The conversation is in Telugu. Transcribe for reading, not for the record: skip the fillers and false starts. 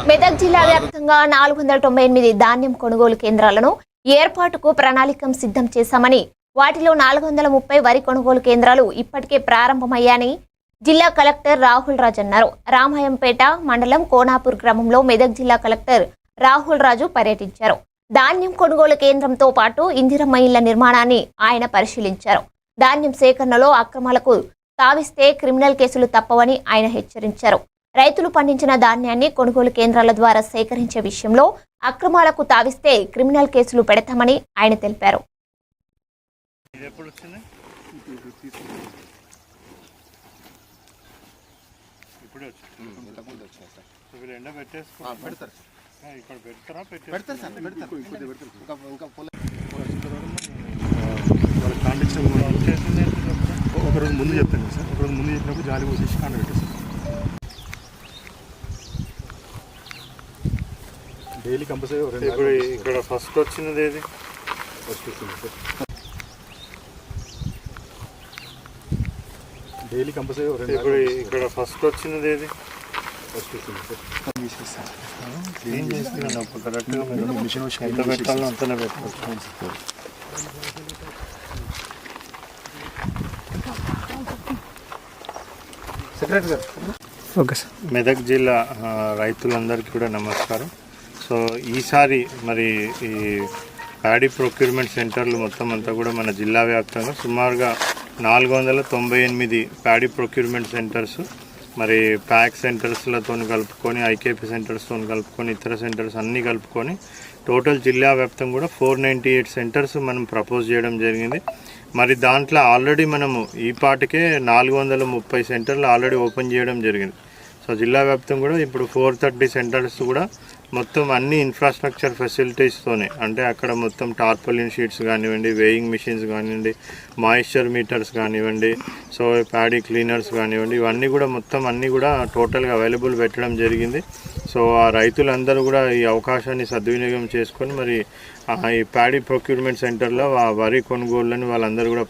మెదక్ జిల్లా వ్యాప్తంగా 498 ధాన్యం కొనుగోలు కేంద్రాలను ఏర్పాటుకు ప్రణాళికం సిద్ధం చేశామని, వాటిలో 430 వరి కొనుగోలు కేంద్రాలు ఇప్పటికే ప్రారంభమయ్యాయని జిల్లా కలెక్టర్ రాహుల్ రాజ్ అన్నారు. రామాయంపేట మండలం కోనాపూర్ గ్రామంలో మెదక్ జిల్లా కలెక్టర్ రాహుల్ రాజు పర్యటించారు. ధాన్యం కొనుగోలు కేంద్రంతో పాటు ఇందిరమ్మ ఇళ్ల నిర్మాణాన్ని ఆయన పరిశీలించారు. ధాన్యం సేకరణలో అక్రమాలకు తావిస్తే క్రిమినల్ కేసులు తప్పవని ఆయన హెచ్చరించారు. రైతులు పండించిన ధాన్యాన్ని కొనుగోలు కేంద్రాల ద్వారా సేకరించే విషయంలో అక్రమాలకు తావిస్తే క్రిమినల్ కేసులు పెడతామని ఆయన తెలిపారు. ఒకరోజు ముందు చెప్తాను సార్, ఒకరోజు ముందు చెప్పినప్పుడు జాలి పోసేసి కాండ పెట్టేస్తాను. డైలీ కంపల్సరీ ఇప్పుడు ఇక్కడ ఫస్ట్ వచ్చినది ఏది? ఫస్ట్ వచ్చింది సార్, డైలీ కంపల్సరీ ఇప్పుడు ఇక్కడ ఫస్ట్ వచ్చినది ఏది? ఫస్ట్ వచ్చింది సార్. క్లీన్ చేస్తున్నాను అప్పుడు కరెక్ట్గా మిషన్ వచ్చి ఎంత పెట్టాలో అంతనే పెట్టవచ్చు. సెక్రటరీ గారు. Okay sir. మెదక్ జిల్లా రైతులందరికీ కూడా నమస్కారం. సో ఈసారి మరి ఈ ప్యాడీ ప్రొక్యూర్మెంట్ సెంటర్లు మొత్తం అంతా కూడా మన జిల్లా వ్యాప్తంగా సుమారుగా 498 ప్యాడీ ప్రొక్యూర్మెంట్ సెంటర్స్, మరి ప్యాక్ సెంటర్స్లతో కలుపుకొని, ఐకేపీ సెంటర్స్తో కలుపుకొని, ఇతర సెంటర్స్ అన్నీ కలుపుకొని టోటల్ జిల్లా వ్యాప్తం కూడా 498 సెంటర్స్ మనం ప్రపోజ్ చేయడం జరిగింది. మరి దాంట్లో ఆల్రెడీ మనము ఈ పాటికే 430 సెంటర్లు ఆల్రెడీ ఓపెన్ చేయడం జరిగింది. సో జిల్లా వ్యాప్తం కూడా ఇప్పుడు 430 సెంటర్స్ కూడా మొత్తం అన్ని ఇన్ఫ్రాస్ట్రక్చర్ ఫెసిలిటీస్తోనే, అంటే అక్కడ మొత్తం టార్పాలిన్ షీట్స్ కానివ్వండి, వేయింగ్ మిషన్స్ కానివ్వండి, మాయిశ్చర్ మీటర్స్ కానివ్వండి, సో ప్యాడీ క్లీనర్స్ కానివ్వండి, ఇవన్నీ కూడా మొత్తం అన్నీ కూడా టోటల్గా అవైలబుల్ పెట్టడం జరిగింది. సో ఆ రైతులందరూ కూడా ఈ అవకాశాన్ని సద్వినియోగం చేసుకొని మరి ఈ ప్యాడీ ప్రొక్యూర్మెంట్ సెంటర్లో ఆ వరి కొనుగోళ్ళని వాళ్ళందరూ కూడా